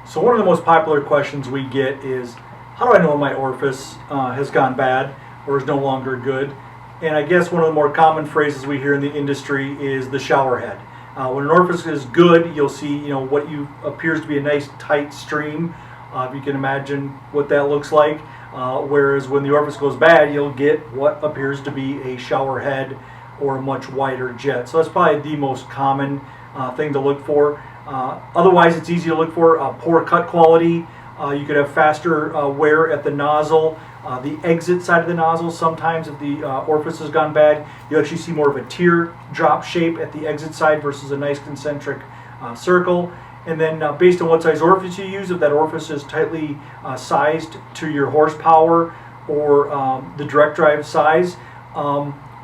So one of the most popular questions we get is, how do I know when my orifice has gone bad or is no longer good? And I guess one of the more common phrases we hear in the industry is the shower head. When an orifice is good, you'll see what appears to be a nice tight stream. If you can imagine what that looks like. Whereas when the orifice goes bad, you'll get what appears to be a shower head or a much wider jet. So that's probably the most common thing to look for. Otherwise, it's easy to look for poor cut quality. You could have faster wear at the nozzle. The exit side of the nozzle, sometimes if the orifice has gone bad, you actually see more of a teardrop shape at the exit side versus a nice concentric circle. And then based on what size orifice you use, if that orifice is tightly sized to your horsepower or the direct drive size,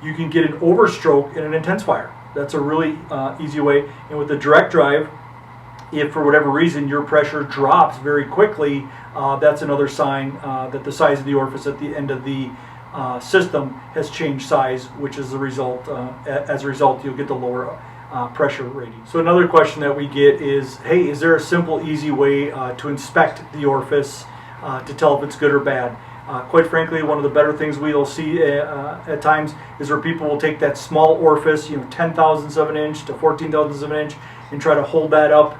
you can get an overstroke in an intensifier. That's a really easy way. And with the direct drive, if for whatever reason your pressure drops very quickly, that's another sign that the size of the orifice at the end of the system has changed size, which is the result. As a result, you'll get the lower pressure rating. So another question that we get is, hey, is there a simple, easy way to inspect the orifice to tell if it's good or bad? Quite frankly, one of the better things we'll see at times is where people will take that small orifice, 10 thousandths of an inch to 14 thousandths of an inch, and try to hold that up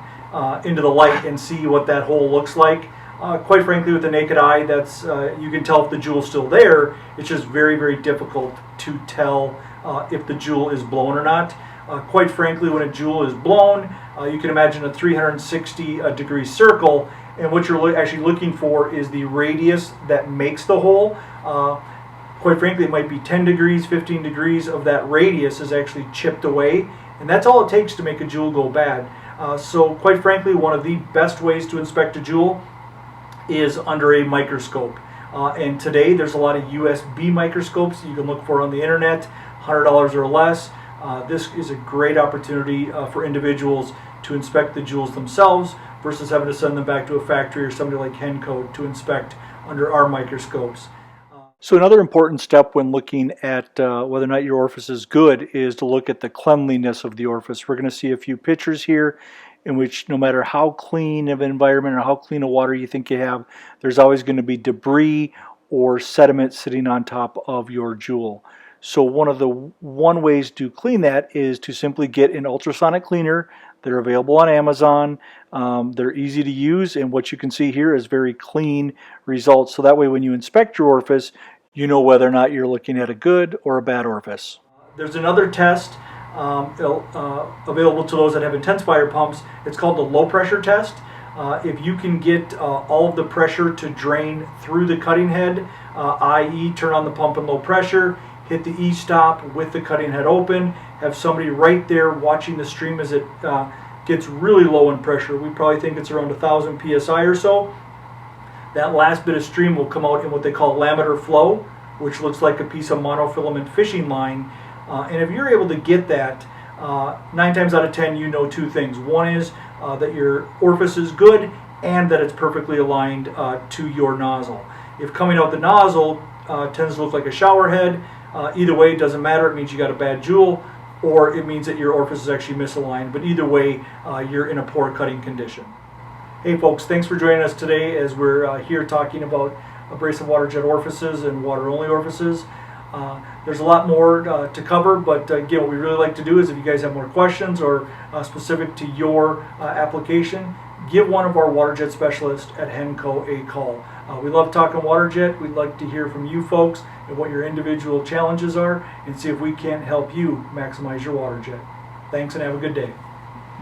into the light and see what that hole looks like. Quite frankly, with the naked eye, that's you can tell if the jewel's still there. It's just very, very difficult to tell if the jewel is blown or not. Quite frankly, when a jewel is blown, you can imagine a 360 degree circle, and what you're actually looking for is the radius that makes the hole. Quite frankly, it might be 10 degrees, 15 degrees of that radius is actually chipped away, and that's all it takes to make a jewel go bad. So quite frankly, one of the best ways to inspect a jewel is under a microscope. And today there's a lot of USB microscopes you can look for on the internet, $100 or less. This is a great opportunity for individuals to inspect the jewels themselves versus having to send them back to a factory or somebody like Henco to inspect under our microscopes. So another important step when looking at whether or not your orifice is good is to look at the cleanliness of the orifice. We're going to see a few pictures here in which no matter how clean of an environment or how clean of water you think you have, there's always going to be debris or sediment sitting on top of your jewel. So one of the ways to clean that is to simply get an ultrasonic cleaner. They're available on Amazon. They're easy to use, and what you can see here is very clean results. So that way when you inspect your orifice, you know whether or not you're looking at a good or a bad orifice. There's another test available to those that have intensifier pumps. It's called the low pressure test. If you can get all of the pressure to drain through the cutting head, i.e. turn on the pump in low pressure, hit the E-stop with the cutting head open, have somebody right there watching the stream as it gets really low in pressure. We probably think it's around 1,000 psi or so. That last bit of stream will come out in what they call laminar flow, which looks like a piece of monofilament fishing line. And if you're able to get that, 9 times out of 10 you know two things. One is that your orifice is good and that it's perfectly aligned to your nozzle. If coming out the nozzle tends to look like a shower head, either way, it doesn't matter. It means you got a bad jewel, or it means that your orifice is actually misaligned. But either way, you're in a poor cutting condition. Hey folks, thanks for joining us today as we're here talking about abrasive water jet orifices and water-only orifices. There's a lot more to cover, but again, what we really like to do is if you guys have more questions or specific to your application, give one of our Waterjet specialists at Henco a call. We love talking Waterjet. We'd like to hear from you folks and what your individual challenges are and see if we can't help you maximize your Waterjet. Thanks and have a good day.